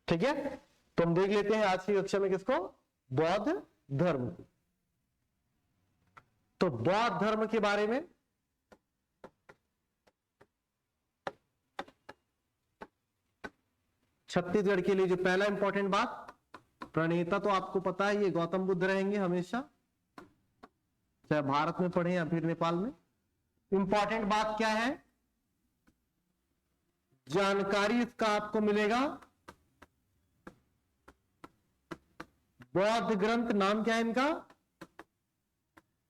ठीक है, तो हम देख लेते हैं आज की कक्षा में किसको, बौद्ध धर्म। तो बौद्ध धर्म के बारे में छत्तीसगढ़ के लिए जो पहला इंपॉर्टेंट बात, प्रणेता तो आपको पता है ये गौतम बुद्ध रहेंगे हमेशा, चाहे भारत में पढ़े या फिर नेपाल में। इंपॉर्टेंट बात क्या है, जानकारी इसका आपको मिलेगा, बौद्ध ग्रंथ नाम क्या है इनका,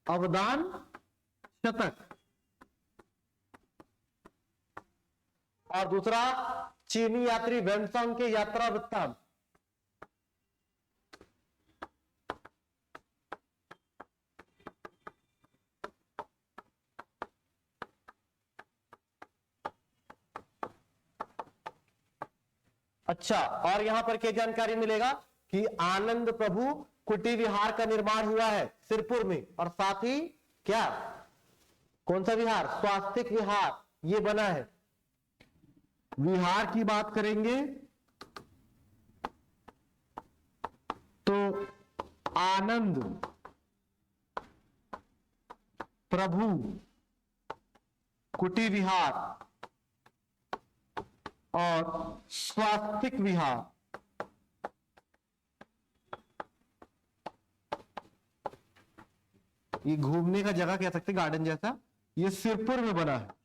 अवदान शतक, और दूसरा चीनी यात्री वेन्सोंग के यात्रा वृत्तांत। अच्छा, और यहां पर क्या जानकारी मिलेगा कि आनंद प्रभु कुटी विहार का निर्माण हुआ है सिरपुर में, और साथ ही क्या, कौन सा विहार, स्वास्तिक विहार ये बना है। विहार की बात करेंगे तो आनंद प्रभु कुटी विहार और स्वास्तिक विहार, ये घूमने का जगह कह सकते, गार्डन जैसा, ये सिरपुर में बना है।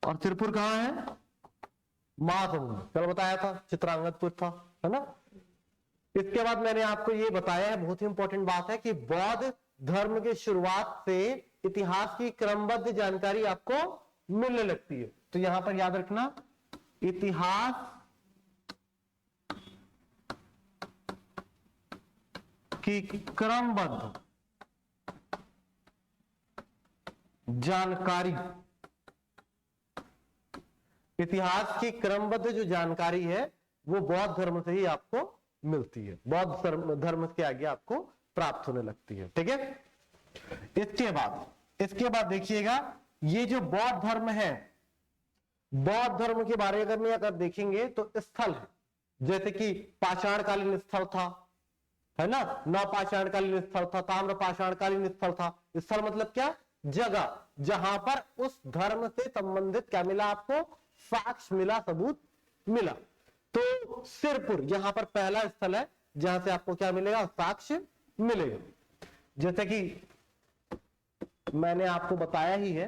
और सिरपुर कहां है, महासमुंद, कल बताया था चित्रांगदपुर था, है ना। इसके बाद मैंने आपको ये बताया है, बहुत ही इंपॉर्टेंट बात है कि बौद्ध धर्म के शुरुआत से इतिहास की क्रमबद्ध जानकारी आपको मिलने लगती है। तो यहां पर याद रखना, इतिहास की क्रमबद्ध जानकारी, इतिहास की क्रमबद्ध जो जानकारी है वो बौद्ध धर्म से ही आपको मिलती है, बौद्ध धर्म के आगे आपको प्राप्त होने लगती है। ठीक है, इसके बाद देखिएगा, ये जो बौद्ध धर्म है, बौद्ध धर्म के बारे में अगर देखेंगे तो स्थल है, जैसे कि पाषाणकालीन स्थल था, है ना, नवपाषाणकालीन स्थल था, ताम्र पाषाणकालीन स्थल था। स्थल मतलब क्या, जगह जहां पर उस धर्म से संबंधित क्या मिला आपको, साक्ष्य मिला, सबूत मिला। तो सिरपुर यहां पर पहला स्थल है जहां से आपको क्या मिलेगा, साक्ष्य मिलेगा। जैसे कि मैंने आपको बताया ही है,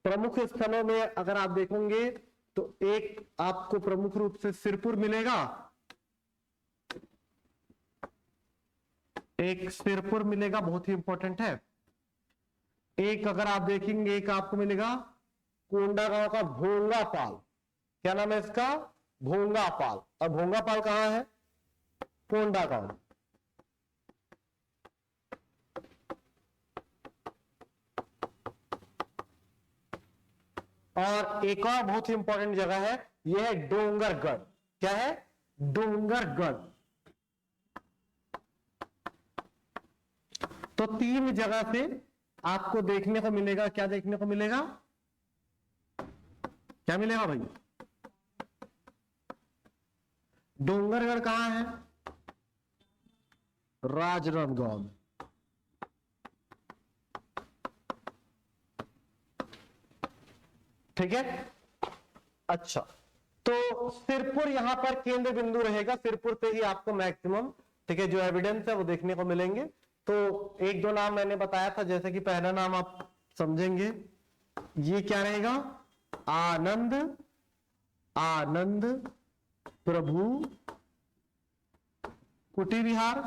प्रमुख स्थलों में अगर आप देखेंगे तो एक आपको प्रमुख रूप से सिरपुर मिलेगा, एक सिरपुर मिलेगा, बहुत ही इंपॉर्टेंट है। एक अगर आप देखेंगे, एक आपको मिलेगा कोंडागांव का भोंगापाल, क्या नाम है इसका, भोंगापाल। और भोंगापाल कहां है, कोंडागांव। और एक और बहुत ही इंपॉर्टेंट जगह है, यह है डोंगरगढ़। क्या है, डोंगरगढ़। तो तीन जगह से आपको देखने को मिलेगा, क्या देखने को मिलेगा, क्या मिलेगा भाई, डोंगरगढ़ कहां है, राजनांदगांव में। ठीक है, अच्छा, तो सिरपुर यहां पर केंद्र बिंदु रहेगा, सिरपुर से ही आपको मैक्सिमम, ठीक है, जो एविडेंस है वो देखने को मिलेंगे। तो एक दो नाम मैंने बताया था, जैसे कि पहला नाम आप समझेंगे, ये क्या रहेगा, आनंद प्रभु कुटी विहार,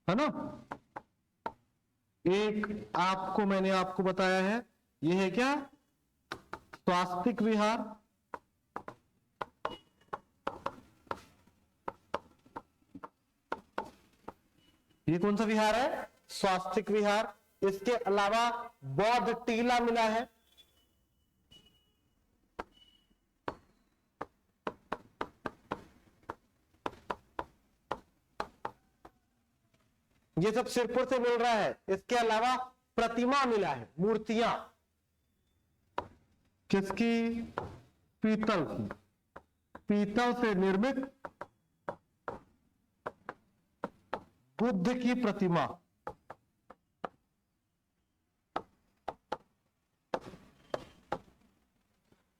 है ना। एक आपको मैंने आपको बताया है, ये है क्या, स्वास्तिक विहार। ये कौन सा विहार है, स्वास्तिक विहार। इसके अलावा बौद्ध टीला मिला है, ये सब सिरपुर से मिल रहा है। इसके अलावा प्रतिमा मिला है, मूर्तियां, किसकी? पीतल की। पीतल से निर्मित बुद्ध की प्रतिमा।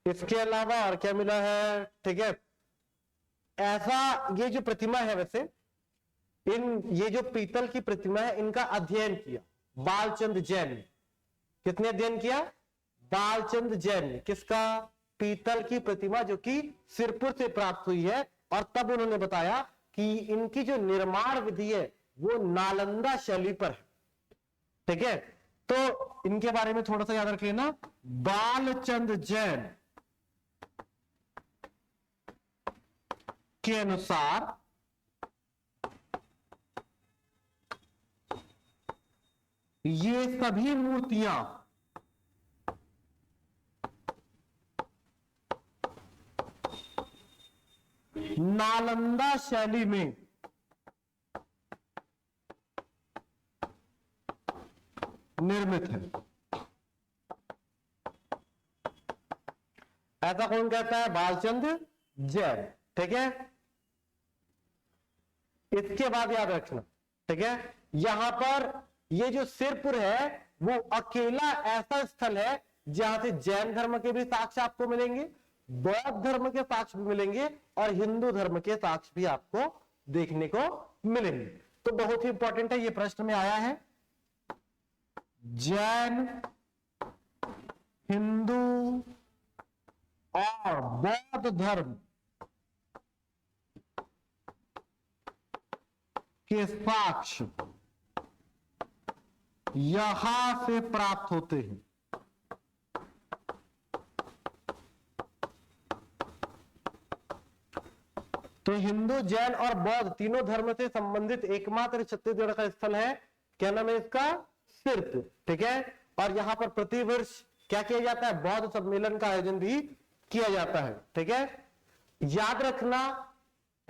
इसके अलावा और क्या मिला है? ठीक है, ऐसा ये जो प्रतिमा है, वैसे ये जो पीतल की प्रतिमा है, इनका अध्ययन किया बालचंद जैन ने। किसने अध्ययन किया? बालचंद जैन ने। किसका? पीतल की प्रतिमा जो कि सिरपुर से प्राप्त हुई है। और तब उन्होंने बताया कि इनकी जो निर्माण विधि है वो नालंदा शैली पर है। ठीक है, तो इनके बारे में थोड़ा सा याद रख लेना। बालचंद जैन के अनुसार ये सभी मूर्तियां नालंदा शैली में निर्मित है। ऐसा कौन कहता है? बालचंद जैन। ठीक है, इसके बाद याद रखना, ठीक है, यहां पर ये जो सिरपुर है वो अकेला ऐसा स्थल है जहां से जैन धर्म के भी साक्ष्य आपको मिलेंगे, बौद्ध धर्म के साक्ष्य भी मिलेंगे और हिंदू धर्म के साक्ष्य भी आपको देखने को मिलेंगे। तो बहुत ही इंपॉर्टेंट है, ये प्रश्न में आया है। जैन, हिंदू और बौद्ध धर्म के साक्ष्य यहां से प्राप्त होते हैं। तो हिंदू, जैन और बौद्ध तीनों धर्म से संबंधित एकमात्र छत्तीसगढ़ का स्थल है, क्या नाम है इसका? सिरपुर। ठीक है, और यहां पर प्रतिवर्ष क्या किया जाता है? बौद्ध सम्मेलन का आयोजन भी किया जाता है। ठीक है, याद रखना,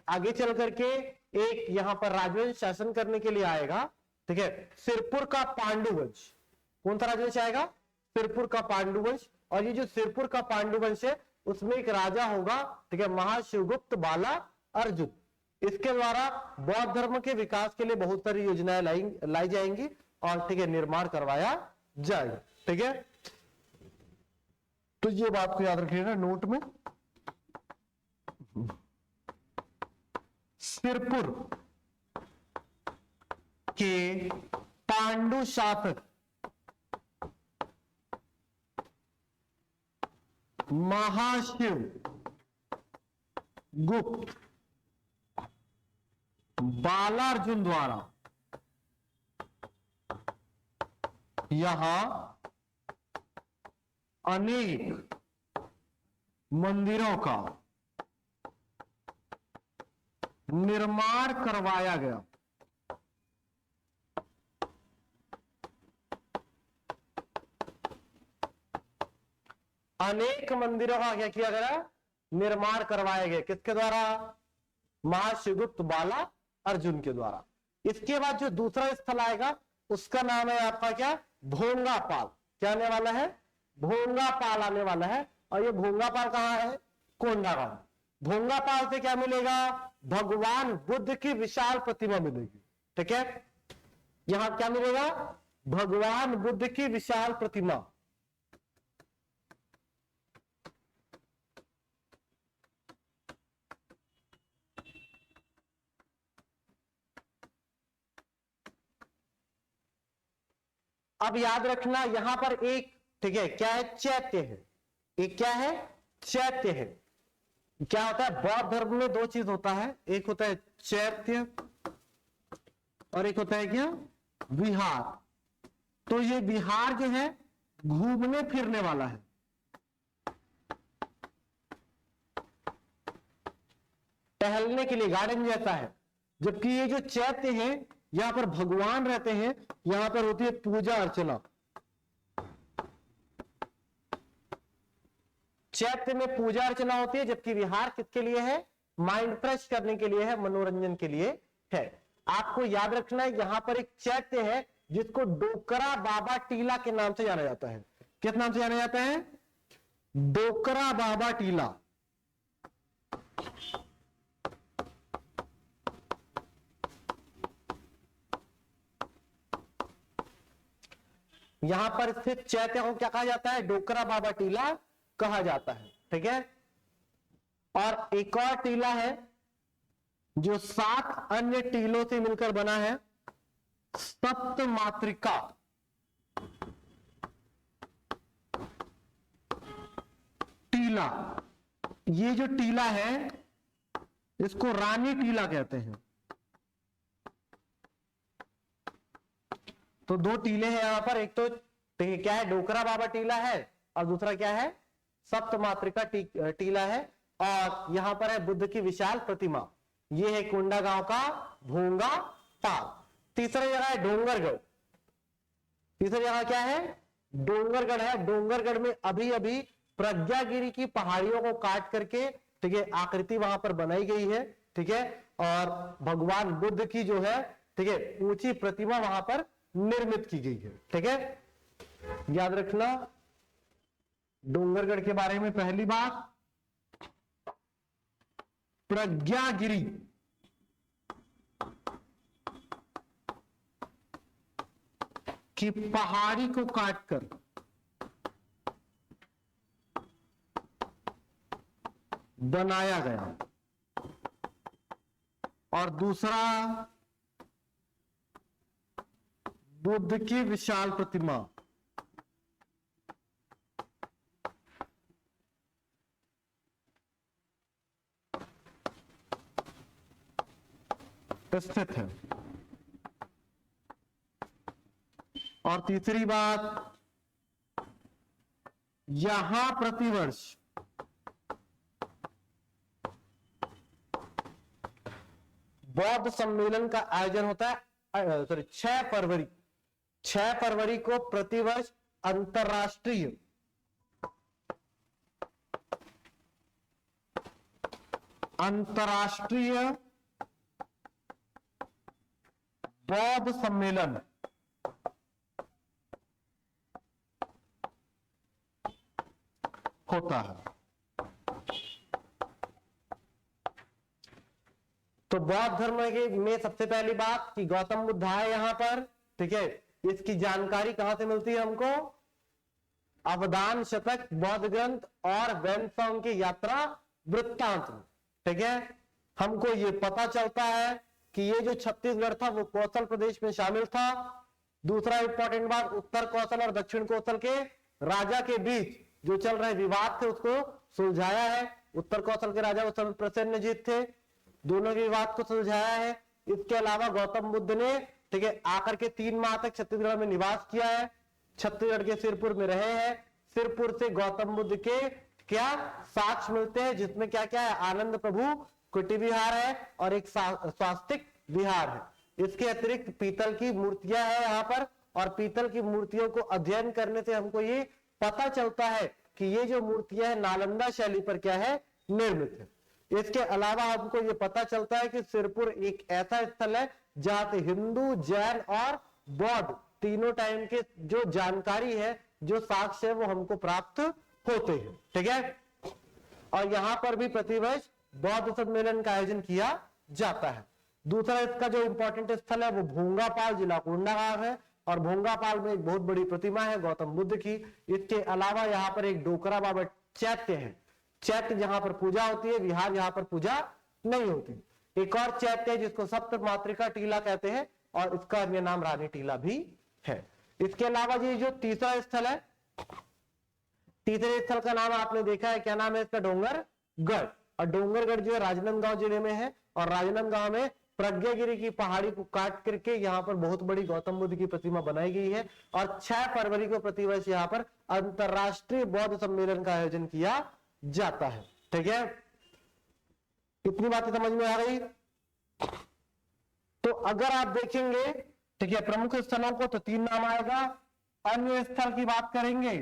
आगे चल करके एक यहां पर राजवंश शासन करने के लिए आएगा। ठीक है, सिरपुर का पांडुवंश। कौन सा राजवंश आएगा? सिरपुर का पांडुवंश। और ये जो सिरपुर का पांडुवंश है उसमें एक राजा होगा, ठीक है, महाशिवगुप्त बाला अर्जुन। इसके द्वारा बौद्ध धर्म के विकास के लिए बहुत सारी योजनाएं लाई जाएंगी और ठीक है निर्माण करवाया जाएगा। ठीक है, तो ये बात को याद रखिएगा नोट में। सिरपुर के पांडु शासक महाशिव गुप्त बालार्जुन द्वारा यहां अनेक मंदिरों का निर्माण करवाया गया। अनेक मंदिरों का क्या किया गया? निर्माण करवाया गया। किसके द्वारा? महाशिवगुप्त बाला अर्जुन के द्वारा। इसके बाद जो दूसरा स्थल आएगा उसका नाम है आपका क्या? भोंगापाल। क्या आने वाला है? भोंगापाल आने वाला है। और ये भोंगापाल कहां है? कोंडागांव। भोंगापाल से क्या मिलेगा? भगवान बुद्ध की विशाल प्रतिमा मिलेगी। ठीक है, यहां क्या मिलेगा? भगवान बुद्ध की विशाल प्रतिमा। अब याद रखना यहां पर एक, ठीक है, क्या है? चैत्य है। एक क्या है? चैत्य है। क्या होता है? बौद्ध धर्म में दो चीज होता है, एक होता है चैत्य और एक होता है क्या? विहार। तो ये विहार जो है घूमने फिरने वाला है। टहलने के लिए गार्डन जैसा है। जबकि ये जो चैत्य है यहां पर भगवान रहते हैं, यहां पर होती है पूजा अर्चना। चैत्य में पूजा अर्चना होती है, जबकि विहार किसके लिए है? माइंड फ्रेश करने के लिए है, मनोरंजन के लिए है। आपको याद रखना है यहां पर एक चैत्य है जिसको डोकरा बाबा टीला के नाम से जाना जाता है। किस नाम से जाना जाता है? डोकरा बाबा टीला। यहां पर स्थित चैत्य को क्या कहा जाता है? डोकरा बाबा टीला कहा जाता है। ठीक है। और एक और टीला है जो 7 अन्य टीलों से मिलकर बना है, सप्त मातृका टीला। ये जो टीला है इसको रानी टीला कहते हैं। तो 2 टीले हैं यहां पर, एक तो क्या है? डोकरा बाबा टीला है, और दूसरा क्या है? सप्त मातृका टीला है। और यहां पर है बुद्ध की विशाल प्रतिमा। ये है कोंडागांव का भोंगा पाल। तीसरा जगह है डोंगरगढ़। तीसरी जगह क्या है? डोंगरगढ़ है। डोंगरगढ़ में अभी अभी प्रज्ञागिरी की पहाड़ियों को काट करके, ठीक है, आकृति वहां पर बनाई गई है। ठीक है। और भगवान बुद्ध की जो है, ठीक है, ऊंची प्रतिमा वहां पर निर्मित की गई है। ठीक है। याद रखना डोंगरगढ़ के बारे में पहली बात, प्रज्ञागिरी की पहाड़ी को काटकर बनाया गया। और दूसरा बुद्ध की विशाल प्रतिमा। स्थित है। और तीसरी बात, यहां प्रतिवर्ष बौद्ध सम्मेलन का आयोजन होता है। 6 फरवरी को प्रतिवर्ष अंतरराष्ट्रीय बौद्ध सम्मेलन होता है। तो बौद्ध धर्म में सबसे पहली बात कि गौतम बुद्ध आए यहां पर। ठीक है। इसकी जानकारी कहां से मिलती है हमको? अवदान शतक, बौद्ध ग्रंथ और वैनसोंग की यात्रा वृत्तांत में। ठीक है। हमको ये पता चलता है कि ये जो छत्तीसगढ़ था वो कौशल प्रदेश में शामिल था। दूसरा इंपॉर्टेंट बात, उत्तर कौशल और दक्षिण कौशल के राजा के बीच जो चल रहे विवाद थे उसको सुलझाया है। उत्तर कौशल के राजा उस समय प्रसेनजीत थे, दोनों के विवाद को सुलझाया है। इसके अलावा गौतम बुद्ध ने, ठीक है, आकर के 3 माह तक छत्तीसगढ़ में निवास किया है। छत्तीसगढ़ के सिरपुर में रहे हैं। सिरपुर से गौतम बुद्ध के क्या साक्ष्य मिलते हैं, जिसमें क्या क्या है? आनंद प्रभु कुटी विहार है और एक स्वास्तिक विहार है। इसके अतिरिक्त पीतल की मूर्तियां हैं यहाँ पर, और पीतल की मूर्तियों को अध्ययन करने से हमको ये पता चलता है कि ये जो मूर्तियां हैं नालंदा शैली पर क्या है? निर्मित है। इसके अलावा हमको ये पता चलता है कि सिरपुर एक ऐसा स्थल है जहां से हिंदू, जैन और बौद्ध तीनों टाइम के जो जानकारी है, जो साक्ष्य है, वो हमको प्राप्त होते हैं। ठीक है। और यहां पर भी प्रतिवर्ष बौद्ध सम्मेलन का आयोजन किया जाता है। दूसरा इसका जो इंपॉर्टेंट स्थल है वो भोंगापाल, जिला कोंडागांव है। और भोंगापाल में एक बहुत बड़ी प्रतिमा है गौतम बुद्ध की। इसके अलावा यहाँ पर एक डोकरा बाबा चैत्य है। चैत्य जहां पर पूजा होती है, विहार जहां पर पूजा नहीं होती। एक और चैत्य है जिसको सप्त मातृका टीला कहते हैं, और इसका अन्य नाम रानी टीला भी है। इसके अलावा ये जो तीसरा स्थल है, तीसरे स्थल का नाम आपने देखा है, क्या नाम है इसका? डोंगरगढ़। और डोंगरगढ़ जो है राजनांदगांव जिले में है। और राजनांदगांव में प्रज्ञागिरी की पहाड़ी को काट करके यहाँ पर बहुत बड़ी गौतम बुद्ध की प्रतिमा बनाई गई है। और 6 फरवरी को प्रतिवर्ष यहाँ पर अंतरराष्ट्रीय बौद्ध सम्मेलन का आयोजन किया जाता है। ठीक है। कितनी बातें समझ में आ गई? तो अगर आप देखेंगे, ठीक है, प्रमुख स्थलों को, तो 3 नाम आएगा। अन्य स्थल की बात करेंगे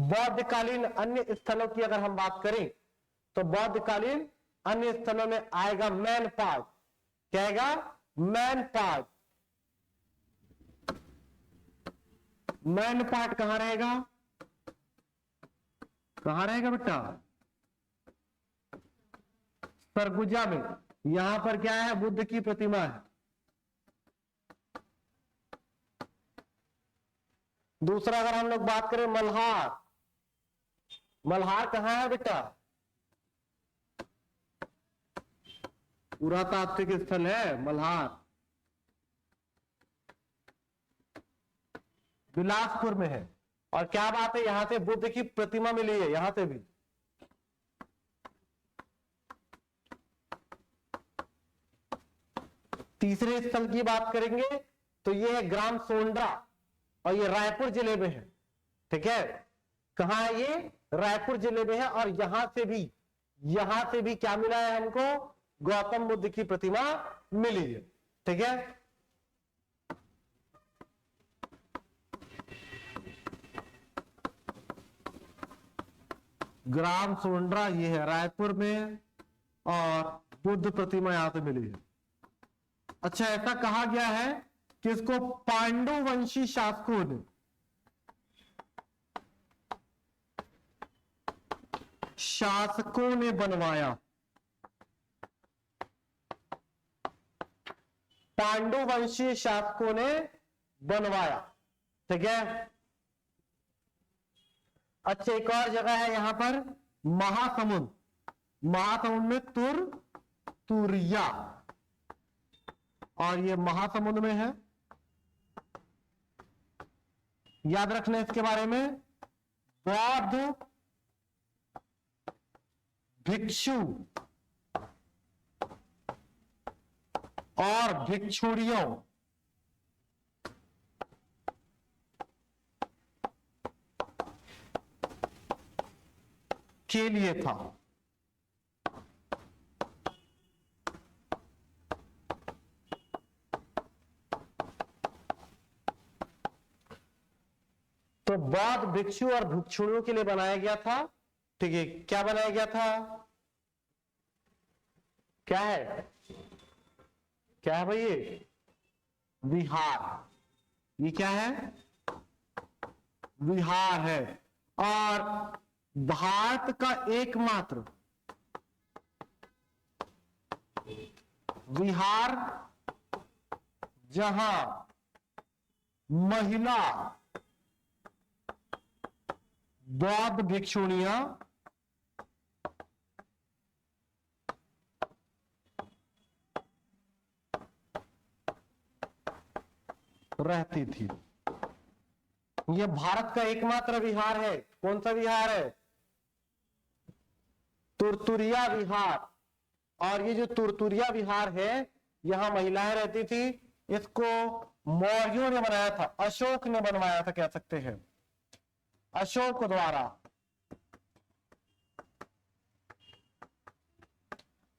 बौद्धकालीन अन्य स्थलों की अगर हम बात करें तो बौद्धकालीन अन्य स्थलों में आएगा मैन पार्ट। क्या आएगा? Man part. मैन पार्ट कहां रहेगा, कहां रहेगा बेटा, सरगुजा में। यहां पर क्या है, बुद्ध की प्रतिमा है। दूसरा अगर हम लोग बात करें मल्हार, मल्हार कहां है बेटा, पुरातात्विक स्थल है मल्हार, बिलासपुर में है। और क्या बात है, यहां से बुद्ध की प्रतिमा मिली है, यहां से भी। तीसरे स्थल की बात करेंगे तो ये है ग्राम सोंड्रा, और ये रायपुर जिले में है। ठीक है, कहां है ये, रायपुर जिले में है। और यहां से भी क्या मिला है हमको, गौतम बुद्ध की प्रतिमा मिली है। ठीक है, ग्राम सोंड्रा ये है रायपुर में, और बुद्ध प्रतिमा यहां से मिली है। अच्छा, ऐसा कहा गया है कि इसको पांडु वंशी शासकों ने बनवाया। पांडु वंशीय शासकों ने बनवाया। ठीक है, अच्छा एक और जगह है यहां पर महासमुंद, महासमुंद में तुरिया, और ये महासमुंद में है। याद रखना इसके बारे में, बौद्ध भिक्षु और भिक्षुणियों के लिए था। तो बौद्ध भिक्षु और भिक्षुणियों के लिए बनाया गया था। ठीक है, क्या बनाया गया था, क्या है, क्या है भाई, ये विहार, ये क्या है, विहार है। और भारत का एकमात्र विहार जहां महिला बौद्ध भिक्षुणियां रहती थी। यह भारत का एकमात्र विहार है। कौन सा विहार है, तुरतुरिया विहार। और ये जो तुरतुरिया विहार है, यहां महिलाएं रहती थी। इसको मौर्यों ने बनाया था, अशोक ने बनवाया था, कह सकते हैं अशोक द्वारा।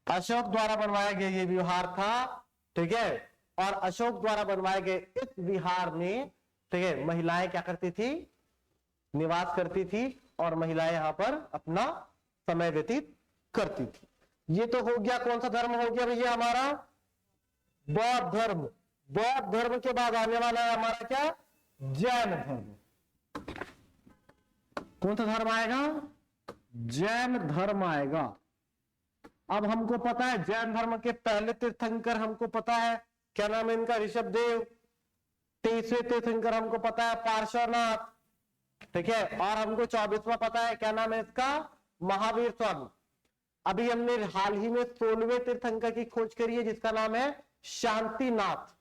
अशोक द्वारा बनवाया गया ये विहार था। ठीक है, और अशोक द्वारा बनवाए गए इस विहार में, ठीक है, महिलाएं क्या करती थी, निवास करती थी, और महिलाएं यहां पर अपना समय व्यतीत करती थी। ये तो हो गया, कौन सा धर्म हो गया भैया हमारा, बौद्ध धर्म। बौद्ध धर्म के बाद आने वाला है हमारा क्या, जैन धर्म। कौन सा धर्म आएगा, जैन धर्म आएगा। अब हमको पता है जैन धर्म के पहले तीर्थंकर हमको पता है, क्या नाम है इनका, ऋषभदेव। 23वें तीर्थंकर हमको पता है पार्श्वनाथ। ठीक है, और हमको 24वां पता है, क्या नाम है इसका, महावीर स्वामी। अभी हमने हाल ही में 16वें तीर्थंकर की खोज करी है, जिसका नाम है शांतिनाथ।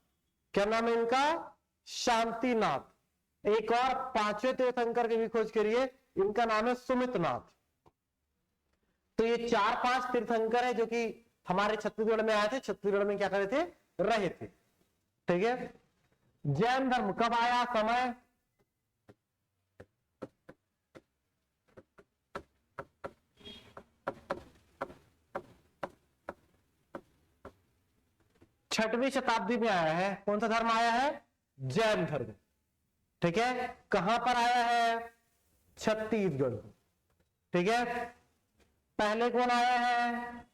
क्या नाम है इनका, शांतिनाथ। एक और 5वें तीर्थंकर की भी खोज करी है, इनका नाम है सुमितनाथ। तो ये 4-5 तीर्थंकर है जो कि हमारे छत्तीसगढ़ में आए थे, छत्तीसगढ़ में क्या करे थे, रहे थे। ठीक है, जैन धर्म कब आया, समय, छठवीं शताब्दी में आया है। कौन सा धर्म आया है, जैन धर्म। ठीक है, कहां पर आया है, छत्तीसगढ़। ठीक है, पहले कौन आया है,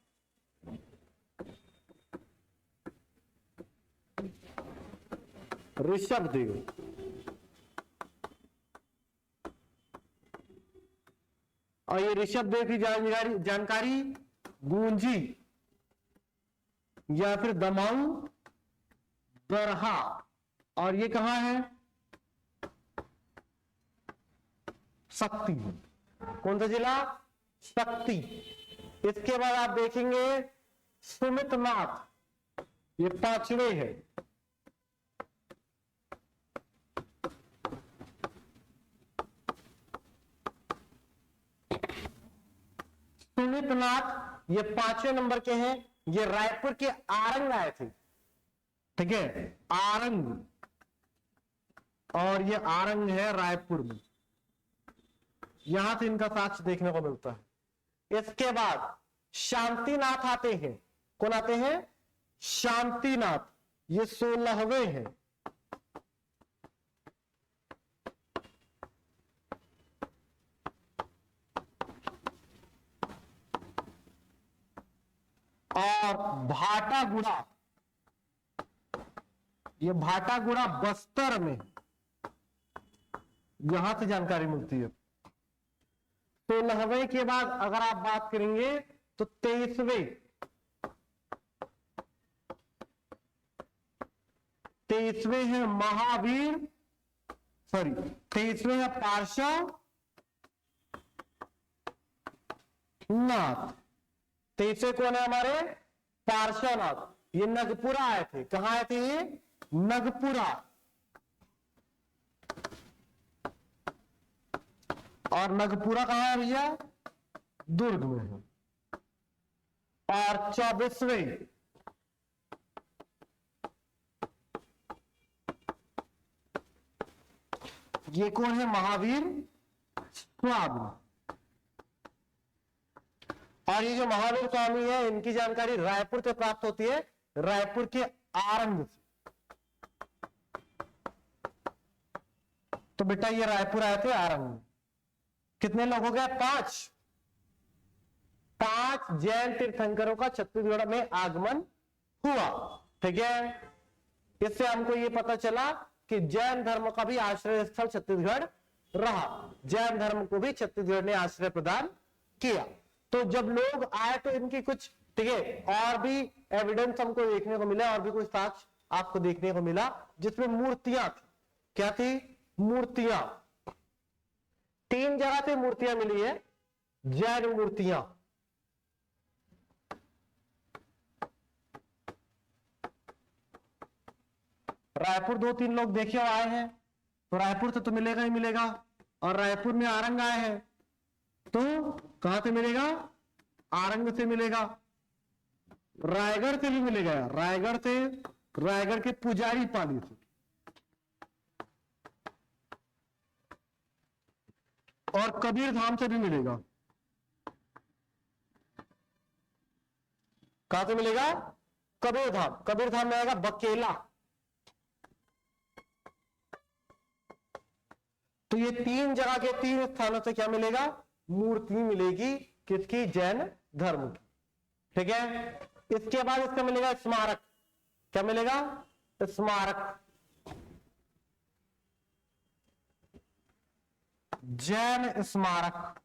ऋषभदेव। और ये ऋषभ देव की जानकारी गूंजी या फिर दमाऊ दरहा, और ये कहां है? शक्ति। कौन सा जिला? शक्ति। इसके बाद आप देखेंगे सुमितनाथ, ये 5वें है। सुमितनाथ ये 5वें नंबर के हैं। ये रायपुर के आरंग आए थे, ठीक है, आरंग, और ये आरंग है रायपुर में, यहां से इनका साक्ष्य देखने को मिलता है। इसके बाद शांतिनाथ आते हैं। कौन आते हैं? शांतिनाथ, ये 16वें हैं। और भाटागुड़ा, ये भाटागुड़ा बस्तर में, यहां से जानकारी मिलती है। 16वें के बाद अगर आप बात करेंगे तो 23वें है महावीर, सॉरी 23वें है पार्श्वनाथ। 23वें कौन है हमारे? पार्श्वनाथ। ये नगपुरा आए थे। कहां आए थे ये? नगपुरा। और नगपुरा कहां है भैया? दुर्ग में है। और 24वें ये कौन है? महावीर स्वामी। और ये जो महावीर स्वामी है, इनकी जानकारी रायपुर से प्राप्त होती है, रायपुर के आरंग से। तो बेटा ये रायपुर आए थे आरंग में। कितने लोग हो गए? 5 जैन तीर्थंकरों का छत्तीसगढ़ में आगमन हुआ, ठीक है। इससे हमको ये पता चला कि जैन धर्म का भी आश्रय स्थल छत्तीसगढ़ रहा। जैन धर्म को भी छत्तीसगढ़ ने आश्रय प्रदान किया। तो जब लोग आए तो इनकी कुछ, ठीक है, और भी एविडेंस हमको देखने को मिला, और भी कुछ साक्ष्य आपको देखने को मिला, जिसमें मूर्तियां थी। क्या थी? मूर्तियां। 3 जगह से मूर्तियां मिली है, जैन मूर्तियां। रायपुर 2-3 लोग देखे और आए हैं, तो रायपुर से तो मिलेगा ही मिलेगा। और रायपुर में आरंग आए हैं, तो कहां से मिलेगा? आरंग से मिलेगा। रायगढ़ से भी मिलेगा, रायगढ़ से, रायगढ़ के पुजारी पाली से। और कबीर धाम से भी मिलेगा। कहां से मिलेगा? कबीर धाम। कबीर धाम में आएगा बकेला। तो ये 3 जगह के 3 स्थानों से क्या मिलेगा? मूर्ति मिलेगी। किसकी? जैन धर्म की, ठीक है। इसके बाद इसका मिलेगा स्मारक। क्या मिलेगा? स्मारक। जैन स्मारक।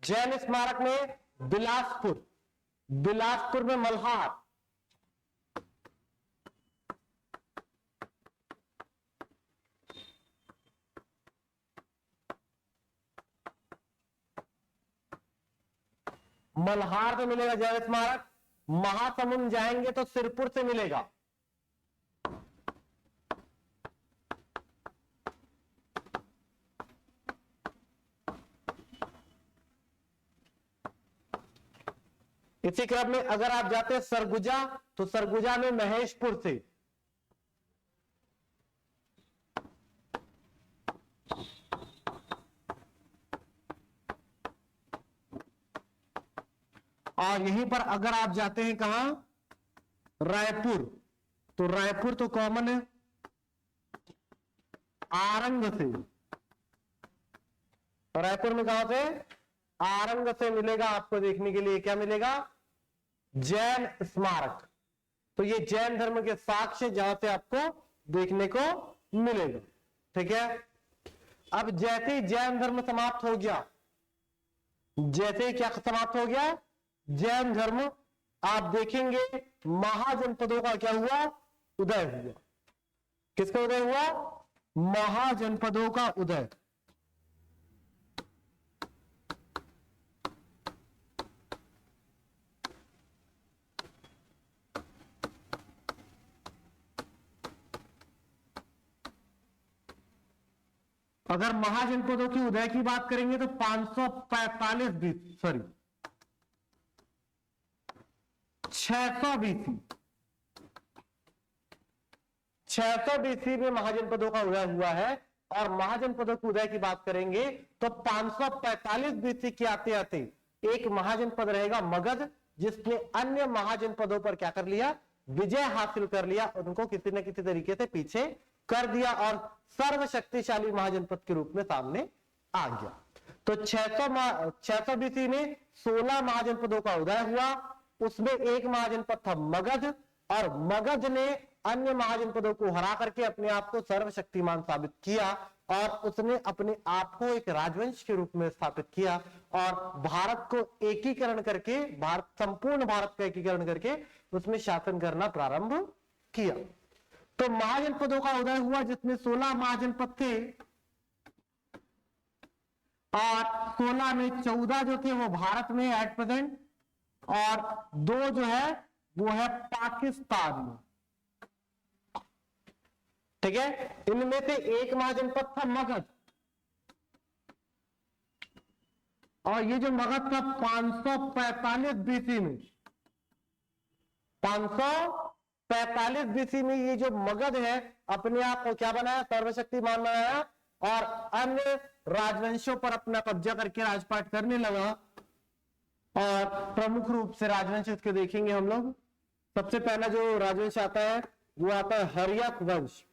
जैन स्मारक में बिलासपुर, बिलासपुर में मल्हार, मल्हार से मिलेगा जैन स्मारक। महासमुंद जाएंगे तो सिरपुर से मिलेगा। इसी क्रम में अगर आप जाते हैं सरगुजा, तो सरगुजा में महेशपुर से। और यहीं पर अगर आप जाते हैं कहां? रायपुर, तो रायपुर तो कॉमन है, आरंग से। रायपुर में कहां से? आरंग से मिलेगा आपको देखने के लिए। क्या मिलेगा? जैन स्मारक। तो ये जैन धर्म के साक्ष्य जहां से आपको देखने को मिलेगा। ठीक है। अब जैसे ही जैन धर्म समाप्त हो गया, जैसे ही क्या समाप्त हो गया, जैन धर्म, आप देखेंगे महाजनपदों का क्या हुआ, उदय हुआ। किसका उदय हुआ, महाजनपदों का उदय। अगर महाजनपदों की उदय की बात करेंगे तो 545 बीसी, सॉरी 600 बीसी, 600 बीसी में महाजनपदों का उदय हुआ है। और महाजनपदों के उदय की बात करेंगे तो 545 बीसी के आते आते एक महाजनपद रहेगा मगध, जिसने अन्य महाजनपदों पर क्या कर लिया, विजय हासिल कर लिया, उनको किसी न किसी तरीके से पीछे कर दिया और सर्वशक्तिशाली महाजनपद के रूप में सामने आ गया। तो 600 बीसी में 16 महाजनपदों का उदय हुआ। उसमें एक महाजनपद था मगध, और मगध ने अन्य महाजनपदों को हरा करके अपने आप को सर्वशक्तिमान साबित किया, और उसने अपने आप को एक राजवंश के रूप में स्थापित किया और भारत को एकीकरण करके, भारत, संपूर्ण भारत का एकीकरण करके उसमें शासन करना प्रारंभ किया। तो महाजनपदों का उदय हुआ, जिसमें 16 महाजनपद थे, और 16 में 14 जो थे वो भारत में एट प्रेजेंट, और 2 जो है वो है पाकिस्तान में। ठीक है, इनमें से एक महाजनपद था मगध, और ये जो मगध था 545 बीसी में, 545 बीसी में ये जो मगध है अपने आप को क्या बनाया, सर्वशक्तिमान बनाया, और अन्य राजवंशों पर अपना कब्जा करके राजपाट करने लगा। और प्रमुख रूप से राजवंश इसके देखेंगे हम लोग। सबसे पहला जो राजवंश आता है वो आता है हर्यक वंश।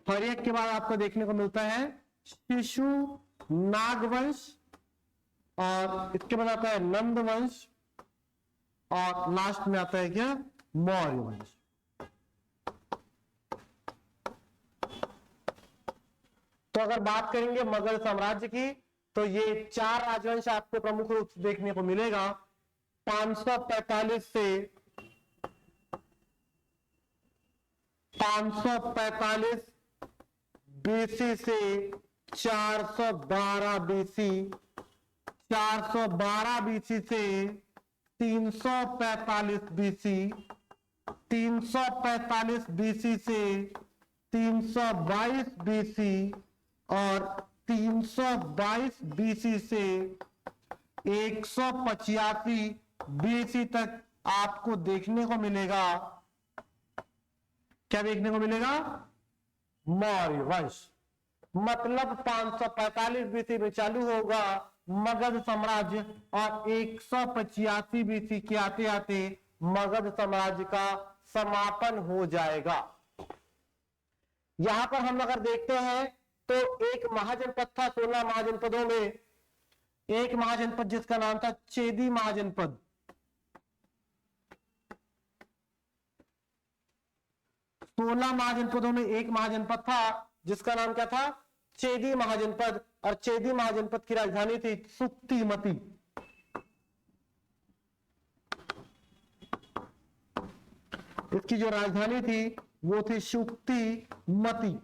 हर्यक के बाद आपको देखने को मिलता है शिशु नाग वंश, और इसके बाद आता है नंद वंश, और लास्ट में आता है क्या, मौर्य वंश। तो अगर बात करेंगे मगध साम्राज्य की, तो ये 4 राजवंश आपको प्रमुख रूप से देखने को मिलेगा। 545 से 545 बीसी से 412 बीसी, 412 बीसी से 345 बीसी, 345 बीसी से 322 बीसी, और 322 बीसी से 185 बीसी तक आपको देखने को मिलेगा, क्या देखने को मिलेगा, मौर्य वंश। मतलब 545 बीसी में चालू होगा मगध साम्राज्य, और 185 बीसी के आते आते मगध साम्राज्य का समापन हो जाएगा। यहां पर हम अगर देखते हैं तो एक महाजनपद था 16 महाजनपदों में, एक महाजनपद जिसका नाम था चेदी महाजनपद। सोलह महाजनपदों में एक महाजनपद था जिसका नाम क्या था, चेदी महाजनपद, और चेदी महाजनपद की राजधानी थी सुक्तिमती। इसकी जो राजधानी थी वो थी सुक्तिमती।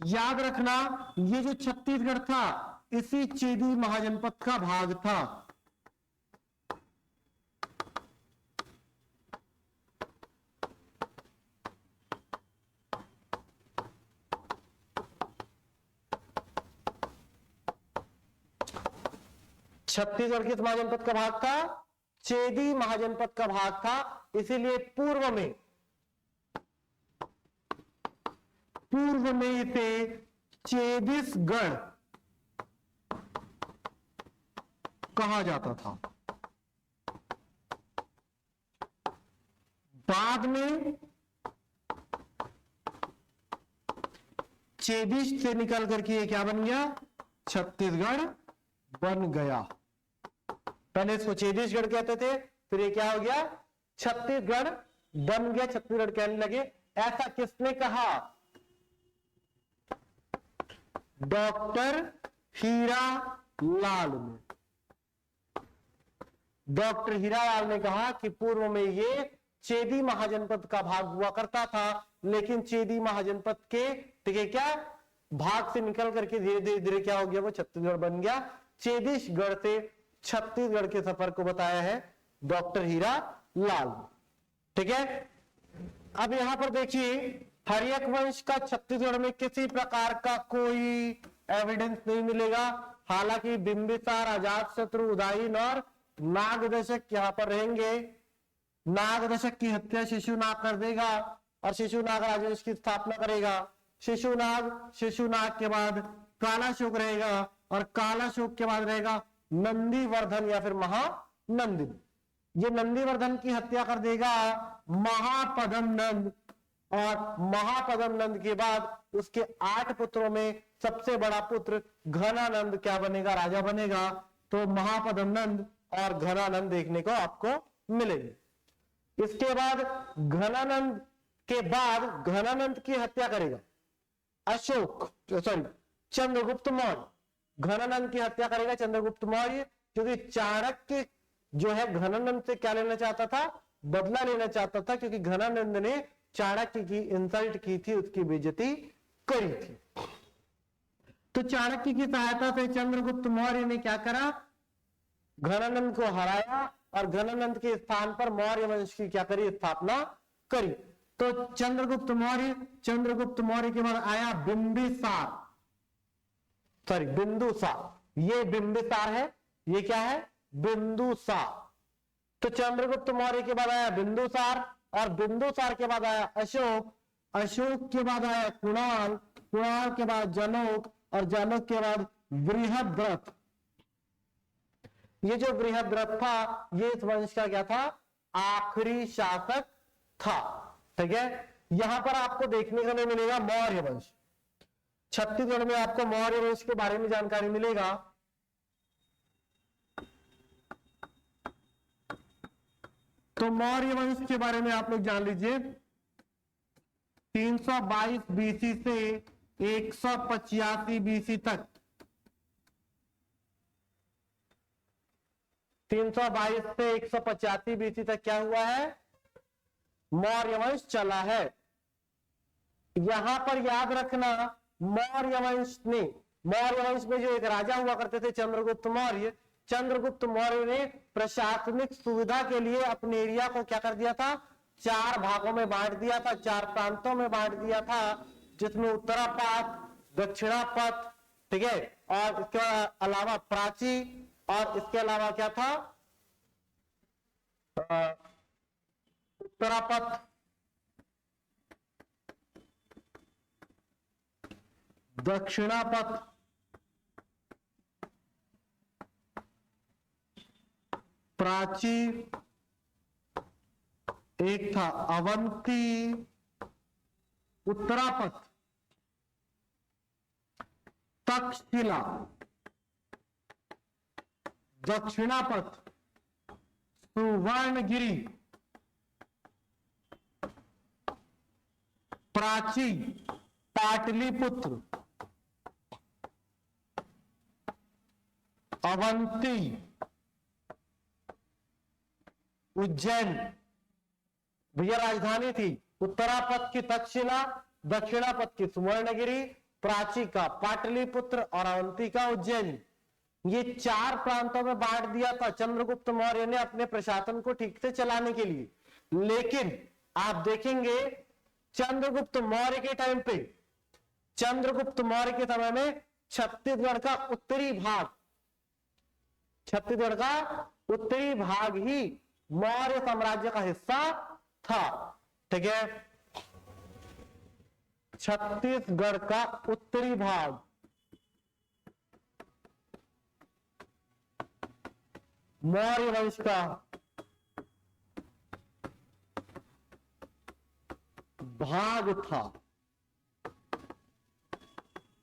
याद रखना, ये जो छत्तीसगढ़ था इसी चेदी महाजनपद का भाग था। छत्तीसगढ़ किस महाजनपद का भाग था, चेदी महाजनपद का भाग था। इसीलिए पूर्व में इसे चेदिसगढ़ कहा जाता था। बाद में चेदिस से निकल करके ये क्या बन गया, छत्तीसगढ़ बन गया। पहले इसको चेदिसगढ़ कहते थे, फिर ये क्या हो गया, छत्तीसगढ़ बन गया, छत्तीसगढ़ कहने लगे। ऐसा किसने कहा? डॉक्टर हीरा लाल ने। डॉक्टर हीरालाल ने कहा कि पूर्व में ये चेदी महाजनपद का भाग हुआ करता था, लेकिन चेदी महाजनपद के ठीक है क्या भाग से निकल करके धीरे धीरे धीरे क्या हो गया, वो छत्तीसगढ़ बन गया। चेदीसगढ़ से छत्तीसगढ़ के सफर को बताया है डॉक्टर हीरा लाल। ठीक है, अब यहां पर देखिए हर्यक वंश का छत्तीसगढ़ में किसी प्रकार का कोई एविडेंस नहीं मिलेगा। हालांकि बिंबिसार, अजातशत्रु, उदयन और नागदशक यहां पर रहेंगे। नागदशक की हत्या शिशुनाग कर देगा और शिशुनाग राजवंश की स्थापना करेगा। शिशुनाग के बाद कालाशोक रहेगा और कालाशोक के बाद रहेगा नंदीवर्धन या फिर महानंदिनी। ये नंदीवर्धन की हत्या कर देगा महापदम नंद, और महापदम नंद के बाद उसके 8 पुत्रों में सबसे बड़ा पुत्र घनानंद क्या बनेगा, राजा बनेगा। तो महापदम नंद और घनानंद देखने को आपको मिलेंगे। इसके बाद घनानंद के बाद घनानंद की हत्या करेगा चंद्रगुप्त मौर्य। घनानंद की हत्या करेगा चंद्रगुप्त मौर्य, क्योंकि चाणक्य जो है घनानंद से क्या लेना चाहता था, बदला लेना चाहता था, क्योंकि घनानंद ने चाणक्य की इंसल्ट की थी, उसकी बेइज्जती करी थी। तो चाणक्य की सहायता से चंद्रगुप्त मौर्य ने क्या करा, घनानंद को हराया और घनानंद के स्थान पर मौर्य वंश की क्या करी, स्थापना करी। तो चंद्रगुप्त मौर्य के बाद आया बिंदुसार। ये बिंबिसार है, ये क्या है, बिंदुसार। तो चंद्रगुप्त मौर्य के बाद आया बिंदुसार और बिंदुसार के बाद आया अशोक के बाद आया कुणाल के बाद जनक और जनक के बाद बृहद्रथ। ये जो बृहद्रथ था ये इस वंश का क्या था, आखिरी शासक था। ठीक है, यहां पर आपको देखने को नहीं मिलेगा मौर्य वंश। छत्तीसगढ़ में आपको मौर्य वंश के बारे में जानकारी मिलेगा। तो मौर्य वंश के बारे में आप लोग जान लीजिए 322 बीसी से 185 बीसी तक, 322 से 185 बीसी तक क्या हुआ है, मौर्य वंश चला है। यहां पर याद रखना मौर्य वंश में जो एक राजा हुआ करते थे चंद्रगुप्त मौर्य ने प्रशासनिक सुविधा के लिए अपने एरिया को क्या कर दिया था, 4 भागों में बांट दिया था, 4 प्रांतों में बांट दिया था, जिसमें उत्तरापथ, दक्षिणापथ, ठीक है, और इसके अलावा प्राची, और इसके अलावा क्या था, उत्तरापथ, दक्षिणापथ, प्राची, एक था अवंती, उत्तरापथ, तक्षशिला, दक्षिणापथ, सुवर्णगिरी, प्राची, पाटलिपुत्र, अवंती, उज्जैन, भैया राजधानी थी। उत्तरापथ की तक्षशिला, दक्षिणापथ की सुवर्णगिरी, प्राची का पाटलिपुत्र और अवंती का उज्जैन। ये 4 प्रांतों में बांट दिया था चंद्रगुप्त मौर्य ने अपने प्रशासन को ठीक से चलाने के लिए। लेकिन आप देखेंगे चंद्रगुप्त मौर्य के टाइम पे, चंद्रगुप्त मौर्य के समय में छत्तीसगढ़ का उत्तरी भाग ही मौर्य साम्राज्य का हिस्सा था। ठीक है, छत्तीसगढ़ का उत्तरी भाग मौर्य वंश का भाग था।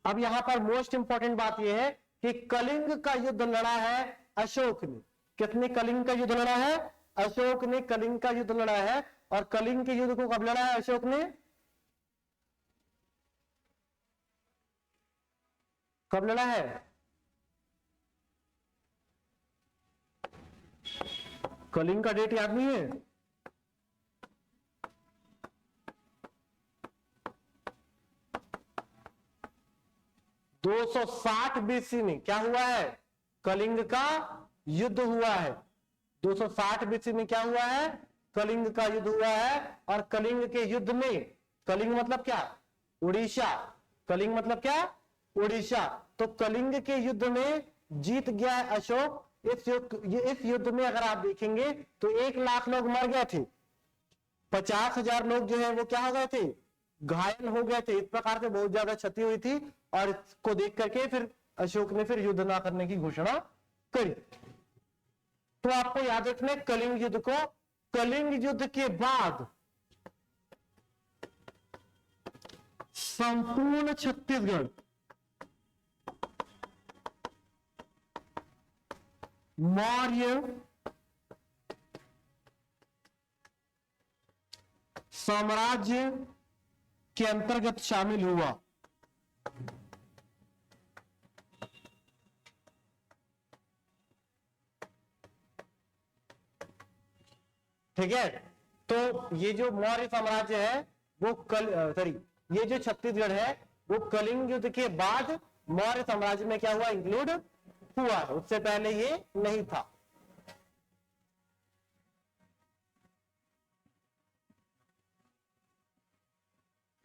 अब यहां पर मोस्ट इंपॉर्टेंट बात यह है कि कलिंग का युद्ध लड़ा है अशोक ने। किसने कलिंग का युद्ध लड़ा है? अशोक ने कलिंग का युद्ध लड़ा है। और कलिंग के युद्ध को कब लड़ा है अशोक ने? कब लड़ा है? कलिंग का डेट याद नहीं है? 260 बीसी में क्या हुआ है? कलिंग का युद्ध हुआ है। 260 बीसी में क्या हुआ है? कलिंग का युद्ध हुआ है। और कलिंग के युद्ध में, कलिंग मतलब क्या? उड़ीसा। कलिंग मतलब क्या? उड़ीसा। तो कलिंग के युद्ध में जीत गया है अशोक। इस युद्ध में अगर आप देखेंगे तो 1 लाख लोग मर गए थे, 50,000 लोग जो है वो क्या हो गए थे? घायल हो गए थे। इस प्रकार से बहुत ज्यादा क्षति हुई थी। और इसको देख करके फिर अशोक ने फिर युद्ध ना करने की घोषणा करी। तो आपको याद रखना है कलिंग युद्ध को। कलिंग युद्ध के बाद संपूर्ण छत्तीसगढ़ मौर्य साम्राज्य के अंतर्गत शामिल हुआ। ठीक है। तो ये जो मौर्य साम्राज्य है वो ये जो छत्तीसगढ़ है वो कलिंग युद्ध के बाद मौर्य साम्राज्य में क्या हुआ? इंक्लूड हुआ है। उससे पहले ये नहीं था।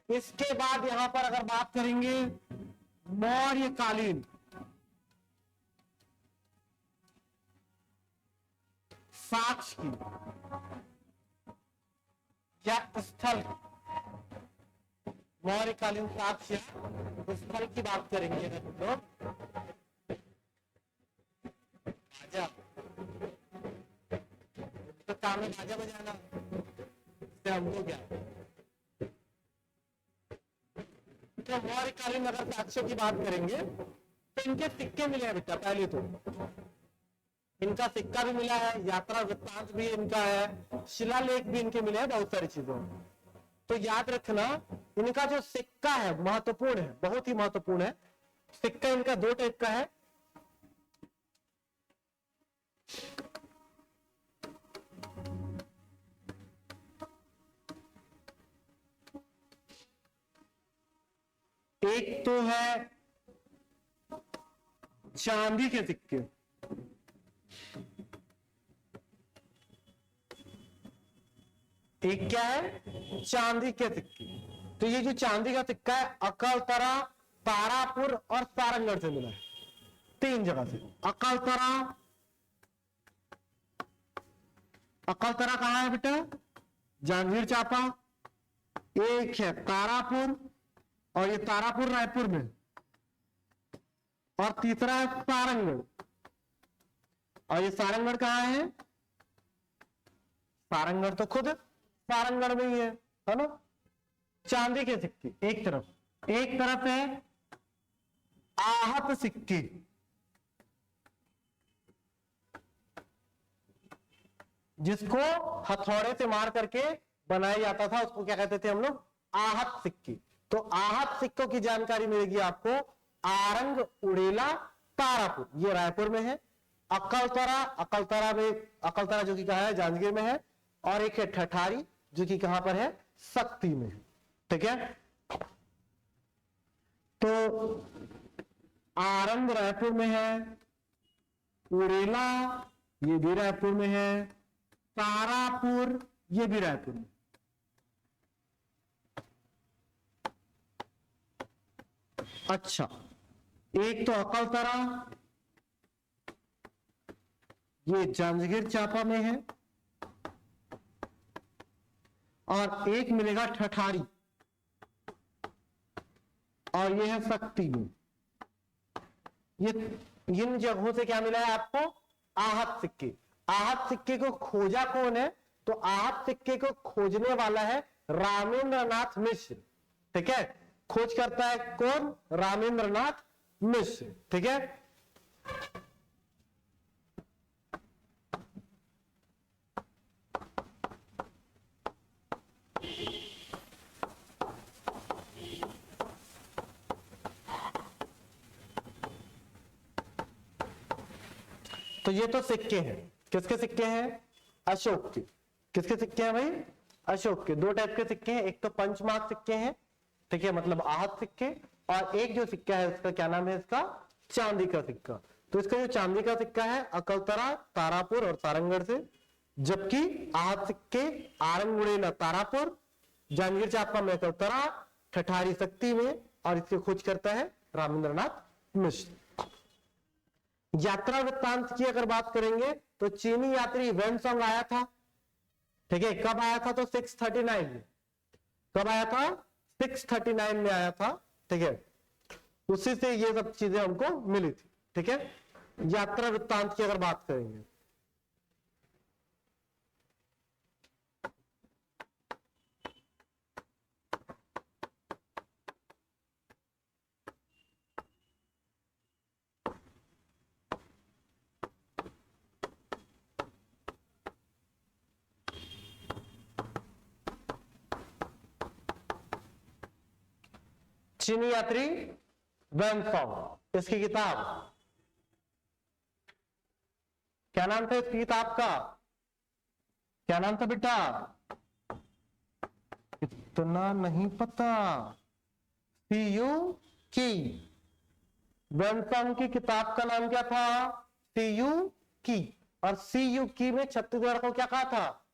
इसके बाद यहां पर अगर बात करेंगे मौर्यकालीन साक्ष्य की या स्थल, मौर्यकालीन साक्ष्य स्थल की बात करेंगे अगर हम लोग, बाजा तो काम में बाजा बजाना से हमको क्या? तो मौर्यकालीन अगर साक्ष्यों की बात करेंगे तो इनके सिक्के मिले हैं बेटा। पहले तो इनका सिक्का भी मिला है, यात्रा वृत्तांत भी इनका है, शिलालेख भी इनके मिले हैं, बहुत सारी चीजों। तो याद रखना इनका जो सिक्का है महत्वपूर्ण है, बहुत ही महत्वपूर्ण है। सिक्का इनका 2 टाइप का है। एक तो है चांदी के सिक्के, एक क्या है? चांदी के सिक्के। तो ये जो चांदी का सिक्का है अकलतरा, तारापुर और सारंगढ़ से मिला है। 3 जगह से। अकलतरा, अकलतरा कहां है बेटा? जांजगीर चांपा। एक है तारापुर, और ये तारापुर रायपुर में। और तीसरा है सारंगढ़, और ये सारंगढ़ कहां है? सारंगढ़ तो खुद सारंगढ़ में ही है ना? चांदी के सिक्के एक तरफ है आहत सिक्के, जिसको हथौड़े से मार करके बनाया जाता था, उसको क्या कहते थे हम लोग? आहत सिक्के। तो आहत सिक्कों की जानकारी मिलेगी आपको आरंग, उड़ेला, तारापुर, ये रायपुर में है। अकलतरा जो कि कहा है? जांजगीर में है। और एक है ठठारी जो कि कहां पर है? सक्ती में। ठीक है। तो आरंग रायपुर में है, उड़ेला ये भी रायपुर में है, तारापुर ये भी रायपुर में। अच्छा, एक तो अकलतरा ये जांजगीर चांपा में है, और एक मिलेगा ठठारी, और ये है सक्ती में। ये इन जगहों से क्या मिला है आपको? आहत सिक्के। आहत सिक्के को खोजा कौन है? तो आहत सिक्के को खोजने वाला है रामेंद्रनाथ मिश्र। ठीक है। खोज करता है कौन? रामेंद्रनाथ मिश्र। ठीक है। तो ये तो सिक्के हैं, किसके सिक्के हैं? अशोक के। किसके सिक्के हैं भाई? अशोक के। दो टाइप के सिक्के हैं, एक तो पंचमार्क सिक्के हैं, ठीक है, मतलब आहत सिक्के, और एक जो सिक्का है उसका क्या नाम है? इसका चांदी का सिक्का। तो इसका जो चांदी का सिक्का है अकलतरा, तारापुर और सारंगढ़ से, जबकि आहत सिक्के आरंगुड़ेला, तारापुर, जांजगीर चांपा में अकलतरा, ठठारी शक्ति में, और इसकी खोज करता है रामेंद्रनाथ मिश्र। यात्रा वृत्तांत की अगर बात करेंगे तो चीनी यात्री वेनसोंग आया था, ठीक है, कब आया था? तो 639 में। कब आया था? 639 में आया था, ठीक है, उसी से ये सब चीजें हमको मिली थी, ठीक है। यात्रा वृत्तांत की अगर बात करेंगे, चीनी यात्री वेनसोंग, इसकी किताब क्या नाम था? इसकी किताब का क्या नाम था बेटा? इतना नहीं पता। सीयू की। वेनसोंग की किताब का नाम क्या था? सीयू की। और सीयू की में छत्तीसगढ़ को क्या कहा था?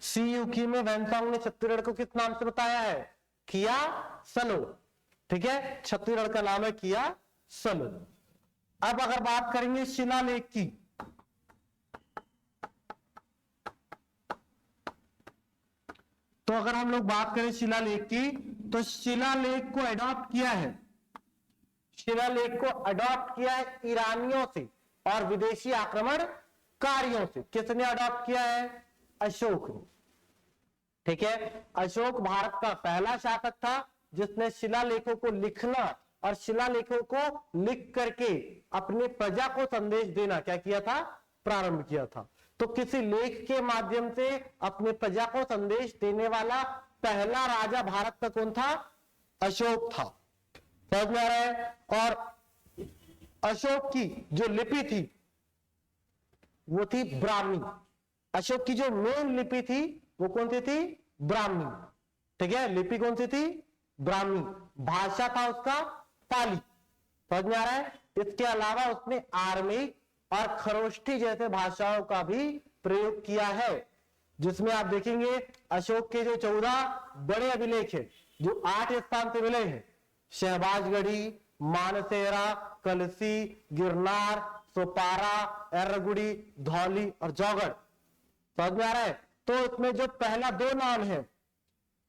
सीयूकी में वेनसोंग ने छत्तीसगढ़ को किस नाम से बताया है? किया सलो, ठीक है, छत्तीसगढ़ का नाम है किया सलो। अब अगर बात करेंगे शिलालेख की, तो अगर हम लोग बात करें शिलालेख की, तो शिलालेख को अडॉप्ट किया है, शिलालेख को अडॉप्ट किया है ईरानियों से और विदेशी आक्रमणकारियों से। किसने अडॉप्ट किया है? अशोक ने, ठीक है। अशोक भारत का पहला शासक था जिसने शिलालेखों को लिखना और शिलालेखों को लिख करके अपनी प्रजा को संदेश देना क्या किया था? प्रारंभ किया था। तो किसी लेख के माध्यम से अपने प्रजा को संदेश देने वाला पहला राजा भारत का कौन था? अशोक था। समझ में आ रहा है? और अशोक की जो लिपि थी वो थी ब्राह्मी। अशोक की जो मेन लिपि थी वो कौन सी थी? ब्राह्मी, ठीक है। लिपि कौन सी थी? ब्राह्मी। भाषा था उसका पाली। समझ में आ रहा है? इसके अलावा उसने आर्मिक और खरोष्ठी जैसे भाषाओं का भी प्रयोग किया है, जिसमें आप देखेंगे अशोक के जो 14 बड़े अभिलेख है जो 8 स्थान से मिले हैं, शहबाजगढ़ी, मानसेरा, कलसी, गिरनार, सोपारा, एर्रगुड़ी, धौली और जौगढ़। समझ में आ रहा है? तो इसमें जो पहला 2 नाम है,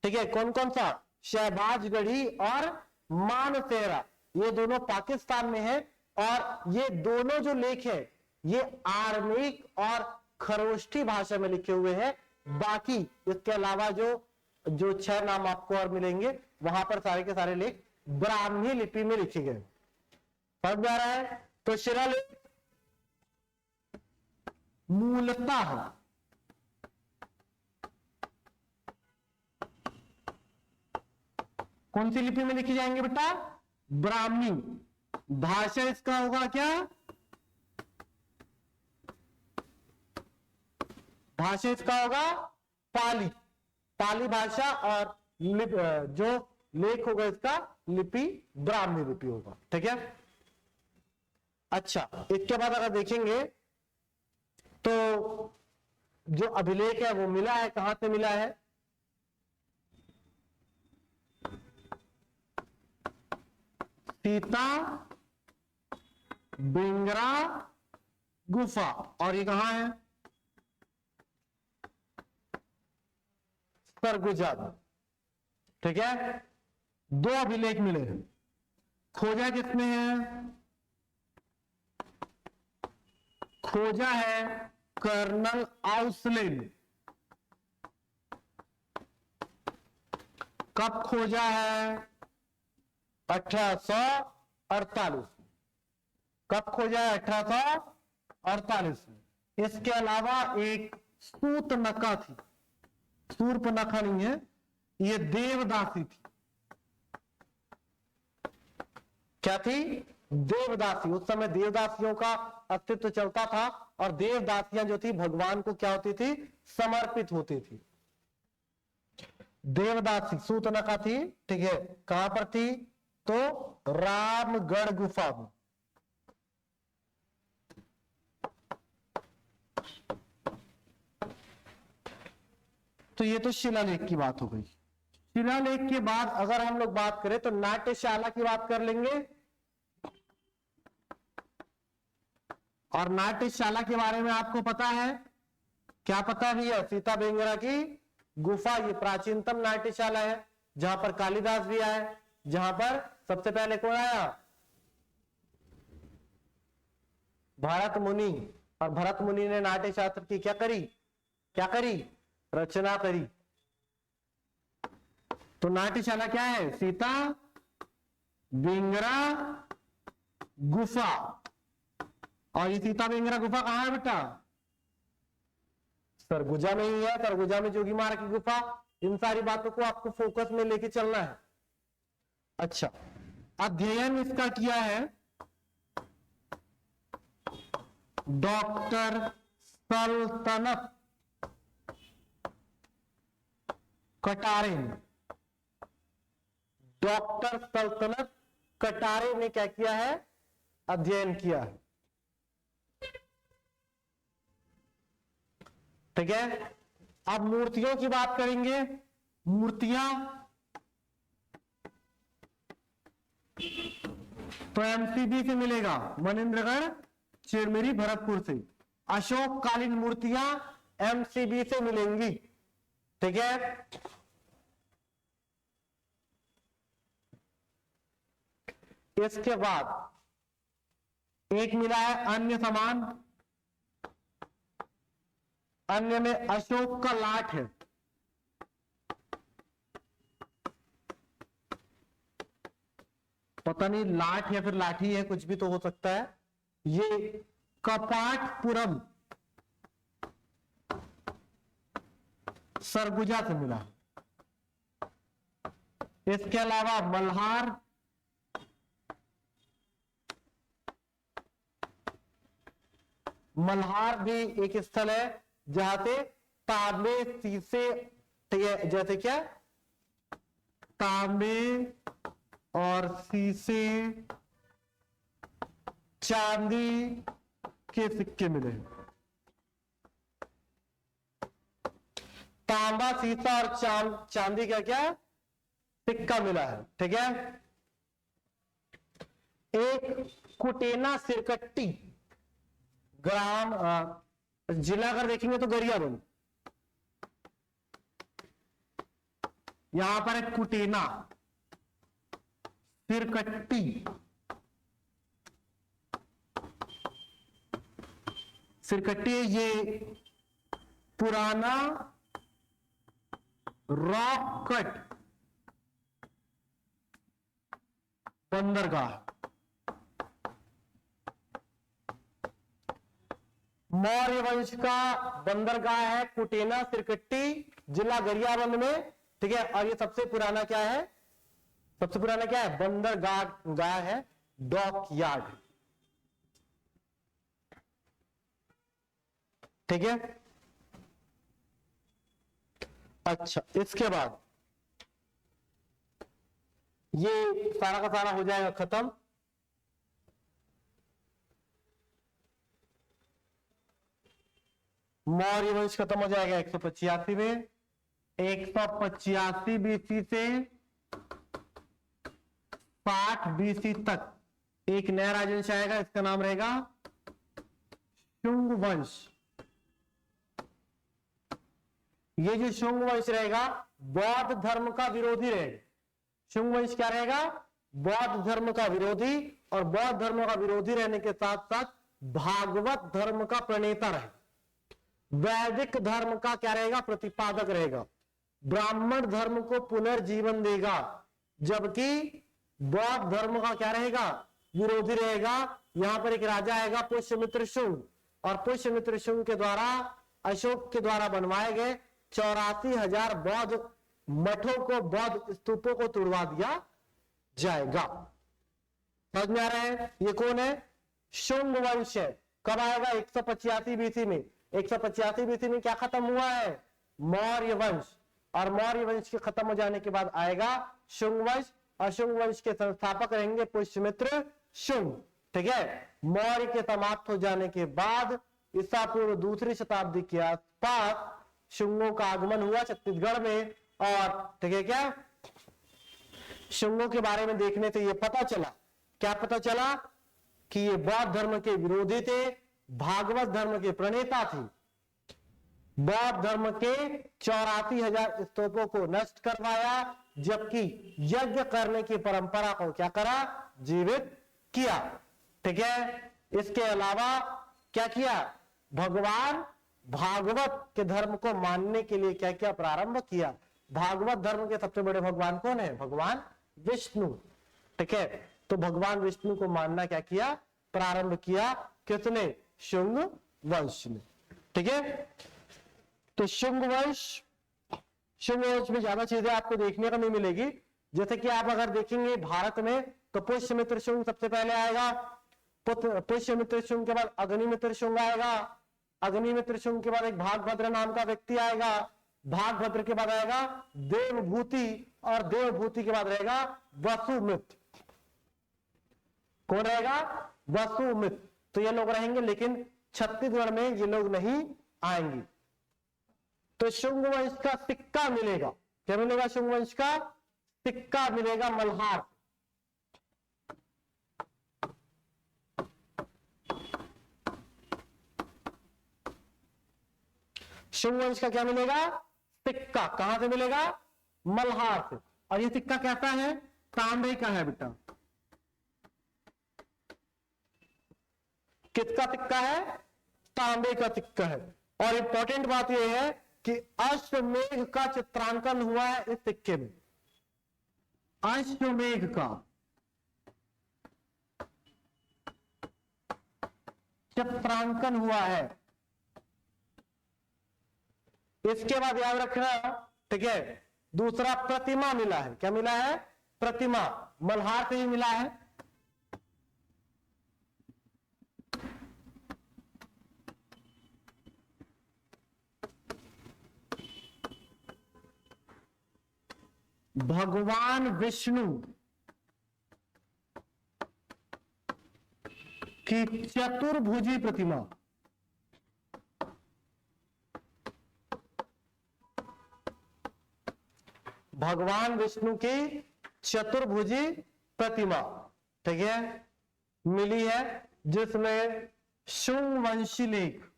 ठीक है, कौन कौन सा? शहबाजगढ़ी और मानसेरा, ये दोनों पाकिस्तान में है। और ये दोनों जो लेख है ये आर्मिक और खरोष्ठी भाषा में लिखे हुए हैं। बाकी इसके अलावा जो 6 नाम आपको और मिलेंगे वहां पर सारे के सारे लेख ब्राह्मी लिपि में लिखे गए। समझ में आ रहा है? तो शिलालेख मूलतः कौन सी लिपि में लिखी जाएंगे बेटा? ब्राह्मी। भाषा इसका होगा क्या? भाषा इसका होगा पाली, पाली भाषा। और जो लेख होगा इसका लिपि ब्राह्मी लिपि होगा, ठीक है। अच्छा, इसके बाद अगर देखेंगे तो जो अभिलेख है वो मिला है, कहां से मिला है? सीता बेंगरा गुफा। और ये कहां है? सरगुजा, ठीक है। 2 अभिलेख मिले हैं। खोजा किसने है? खोजा है कर्नल आउसले ने। कब खोजा है? 1848। कब खोजा है? 1848 में। इसके अलावा एक सूतनका थी। शूर्पणखा नहीं है, ये देवदासी थी। क्या थी? देवदासी। उस समय देवदासियों का अस्तित्व चलता था और देवदासियां जो थी भगवान को क्या होती थी? समर्पित होती थी। देवदासी शूर्पणखा थी, ठीक है। कहां पर थी? तो रामगढ़ गुफा में। तो ये तो शिलालेख की बात हो गई। शिलालेख के बाद अगर हम लोग बात करें तो नाट्यशाला की बात कर लेंगे। और नाट्यशाला के बारे में आपको पता है, क्या पता है भैया? सीता बेंगरा की गुफा ये प्राचीनतम नाट्यशाला है, जहां पर कालिदास भी आए, जहां पर सबसे पहले कौन आया? भरत मुनि। और भरत मुनि ने नाट्य शास्त्र की क्या करी? क्या करी? रचना करी। तो नाट्यशाला क्या है? सीता बेंगरा गुफा। और ये सीता बेंगरा गुफा कहां है बेटा? सरगुजा में ही है। सरगुजा में जोगी महाराज की गुफा। इन सारी बातों को आपको फोकस में लेके चलना है। अच्छा, अध्ययन इसका किया है डॉक्टर सल्तनत कटारे ने। डॉक्टर सल्तनत कटारे ने क्या किया है? अध्ययन किया है। ठीक है। अब मूर्तियों की बात करेंगे। मूर्तियां तो एमसीबी से मिलेगा, मनेन्द्रगढ़ चिरमिरी भरतपुर से। अशोक कालीन मूर्तियां एमसीबी से मिलेंगी। ठीक है। इसके बाद एक मिला है अन्य सामान। अन्य में अशोक का लाठ है। पता नहीं लाठ या फिर लाठी है, कुछ भी तो हो सकता है। ये कपाटपुरम सरगुजा से मिला। इसके अलावा मल्हार, मल्हार भी एक स्थल है जहां से तांबे, शीशे, जैसे क्या तांबे और शीशे, चांदी के सिक्के मिले। तांबा, शीशा और चांदी का क्या सिक्का मिला है। ठीक है। एक कुटेना सिरकट्टी ग्राम, जिला अगर देखेंगे तो गरियाबंद। यहां पर एक कुटेना सिरकट्टी, सिरकट्टी ये पुराना रॉक कट बंदरगाह। मौर्य वंश का बंदरगाह है कुटेना सिरकट्टी, जिला गरियाबंद में। ठीक है। और ये सबसे पुराना क्या है? सबसे पुराना क्या है? बंदरगाह है, डॉक यार्ड। ठीक है। अच्छा, इसके बाद ये सारा का सारा हो जाएगा खत्म। मौर्य वंश खत्म हो जाएगा 185 में। 185 बीसी से 60 बीसी तक एक नया राजवंश आएगा, इसका नाम रहेगा शुंग वंश। ये जो शुंग वंश रहेगा बौद्ध धर्म का विरोधी रहेगा। शुंग वंश क्या रहेगा? बौद्ध धर्म का विरोधी। और बौद्ध धर्म का विरोधी रहने के साथ साथ भागवत धर्म का प्रणेता रहेगा। वैदिक धर्म का क्या रहेगा? प्रतिपादक रहेगा। ब्राह्मण धर्म को पुनर्जीवन देगा, जबकि बौद्ध धर्म का क्या रहेगा? विरोधी रहेगा। यहां पर एक राजा आएगा पुष्यमित्र शुंग, और पुष्यमित्र शुंग के द्वारा, अशोक के द्वारा बनवाए गए 84,000 बौद्ध मठों को, बौद्ध स्तूपों को तुड़वा दिया जाएगा। समझ में आ रहा है? ये कौन है? शुंग वंश है। कब आएगा? 185 बीसी में। 185 बीसी में क्या खत्म हुआ है? मौर्य वंश। और मौर्य वंश के खत्म हो जाने के बाद आएगा शुंग वंश, और शुंग वंश के संस्थापक रहेंगे पुष्यमित्र शुंग। ठीक है। मौर्य के समाप्त हो जाने के बाद ईसा पूर्व दूसरी शताब्दी के आसपास शुंगों का आगमन हुआ छत्तीसगढ़ में। और ठीक है, क्या शुंगों के बारे में देखने से ये पता चला, क्या पता चला? कि ये बौद्ध धर्म के विरोधी थे, भागवत धर्म के प्रणेता थे। बौद्ध धर्म के 84,000 स्तूपों को नष्ट करवाया, जबकि यज्ञ करने की परंपरा को क्या करा? जीवित किया। ठीक है। इसके अलावा क्या किया? भगवान भागवत के धर्म को मानने के लिए क्या किया? प्रारंभ किया। भागवत धर्म के सबसे बड़े भगवान कौन है? भगवान विष्णु। ठीक है। तो भगवान विष्णु को मानना क्या किया? प्रारंभ किया। किसने? शुंग वंश ने। ठीक है। तो शुंग वंश में ज्यादा चीजें आपको देखने को नहीं मिलेगी। जैसे कि आप अगर देखेंगे भारत में तो पुष्यमित्र शुंग सबसे पहले आएगा। पुष्यमित्र शुंग के बाद अग्निमित्र शुंग आएगा। अग्निमित्र शुंग के बाद एक भागभद्र नाम का व्यक्ति आएगा। भागभद्र के बाद आएगा देवभूति, और देवभूति के बाद रहेगा वसुमित्र। कौन रहेगा? वसुमित्र। तो ये लोग रहेंगे, लेकिन छत्तीसगढ़ में ये लोग नहीं आएंगे। तो शुंग वंश का सिक्का मिलेगा। क्या मिलेगा? शुंग वंश का सिक्का मिलेगा मल्हार। शुंग वंश का क्या मिलेगा? सिक्का। कहां से मिलेगा? मल्हार से। और ये सिक्का कैसा है? तांबे का है बेटा। किसका सिक्का है? तांबे का सिक्का है। और इंपॉर्टेंट बात यह है कि अश्वमेघ का चित्रांकन हुआ है इस सिक्के में। अश्वमेघ का चित्रांकन हुआ है। इसके बाद याद रखना, ठीक है, दूसरा प्रतिमा मिला है। क्या मिला है? प्रतिमा। मल्हार से ही मिला है। भगवान विष्णु की चतुर्भुजी प्रतिमा। भगवान विष्णु की चतुर्भुजी प्रतिमा, ठीक है, मिली है, जिसमें शुंग वंशी लेख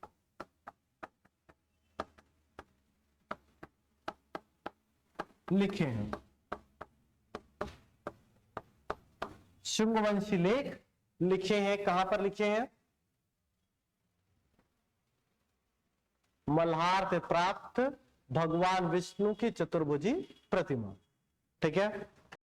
लिखे हैं। शुंग वंशी लेख लिखे हैं। कहां पर लिखे हैं? मल्हार से प्राप्त भगवान विष्णु की चतुर्भुजी प्रतिमा। ठीक है।